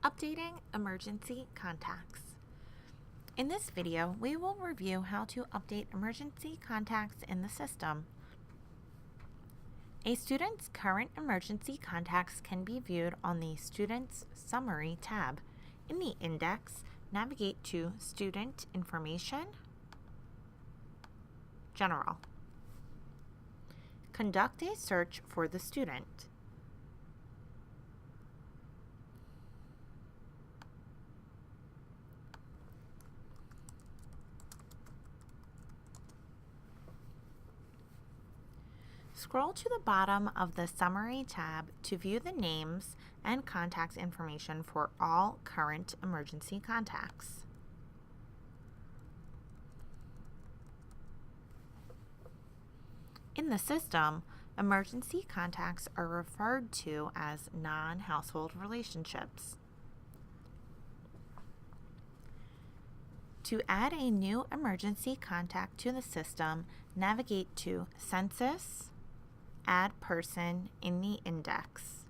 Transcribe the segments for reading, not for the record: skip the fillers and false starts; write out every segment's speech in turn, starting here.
Updating emergency contacts. In this video, we will review how to update emergency contacts in the system. A student's current emergency contacts can be viewed on the Student's Summary tab. In the index, navigate to Student Information, General. Conduct a search for the student. Scroll to the bottom of the Summary tab to view the names and contact information for all current emergency contacts. In the system, emergency contacts are referred to as non-household relationships. To add a new emergency contact to the system, navigate to Census, Add Person in the index.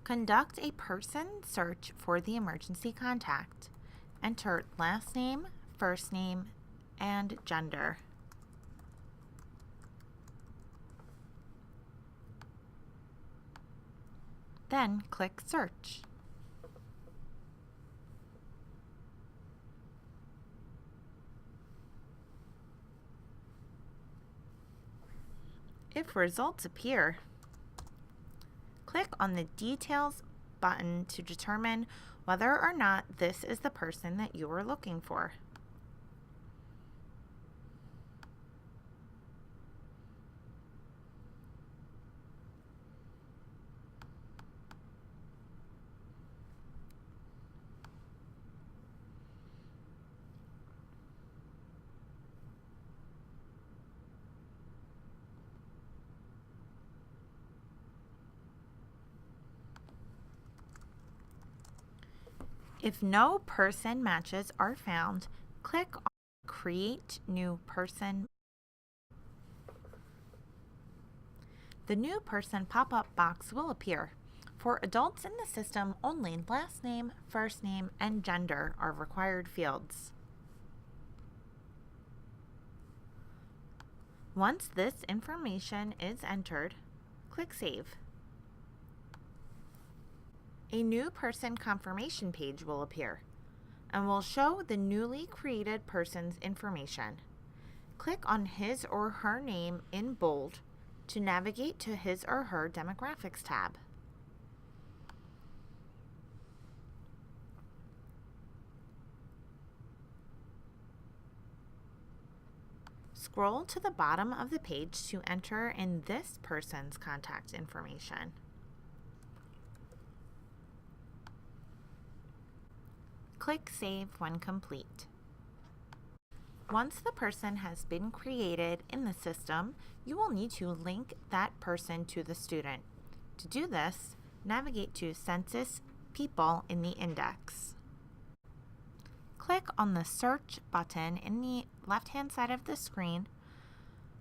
Conduct a person search for the emergency contact. Enter last name, first name, and gender. Then click Search. If results appear, click on the Details button to determine whether or not this is the person that you are looking for. If no person matches are found, click on Create New Person. The New Person pop-up box will appear. For adults in the system, only last name, first name, and gender are required fields. Once this information is entered, click Save. A new person confirmation page will appear and will show the newly created person's information. Click on his or her name in bold to navigate to his or her demographics tab. Scroll to the bottom of the page to enter in this person's contact information. Click Save when complete. Once the person has been created in the system, you will need to link that person to the student. To do this, navigate to Census People in the index. Click on the Search button in the left-hand side of the screen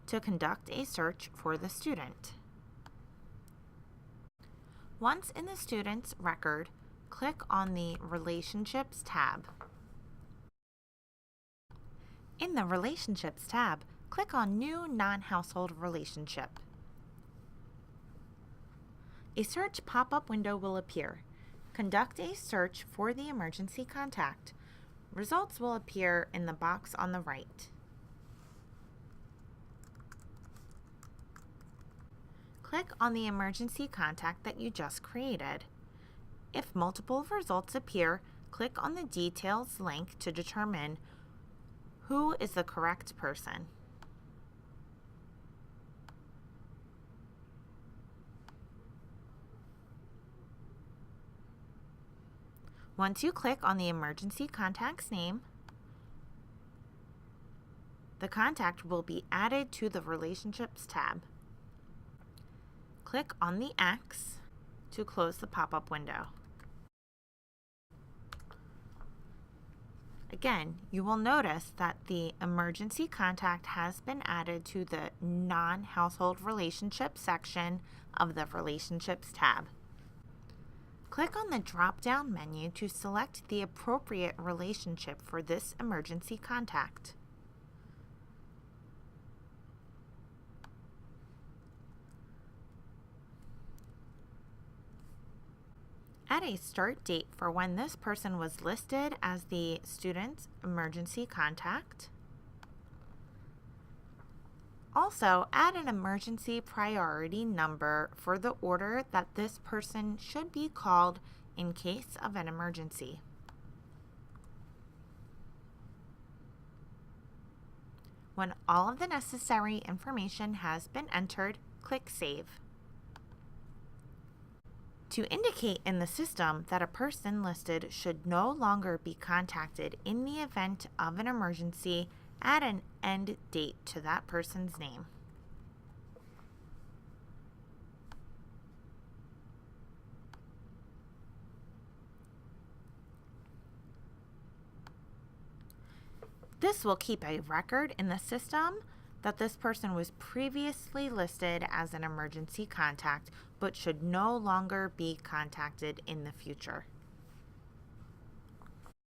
to conduct a search for the student. Once in the student's record, click on the Relationships tab. In the Relationships tab, click on New Non-Household Relationship. A search pop-up window will appear. Conduct a search for the emergency contact. Results will appear in the box on the right. Click on the emergency contact that you just created. If multiple results appear, click on the Details link to determine who is the correct person. Once you click on the emergency contact's name, the contact will be added to the Relationships tab. Click on the X to close the pop-up window. Again, you will notice that the emergency contact has been added to the non-household relationships section of the Relationships tab. Click on the drop-down menu to select the appropriate relationship for this emergency contact. Add a start date for when this person was listed as the student's emergency contact. Also, add an emergency priority number for the order that this person should be called in case of an emergency. When all of the necessary information has been entered, click Save. To indicate in the system that a person listed should no longer be contacted in the event of an emergency, add an end date to that person's name. This will keep a record in the system that this person was previously listed as an emergency contact but should no longer be contacted in the future.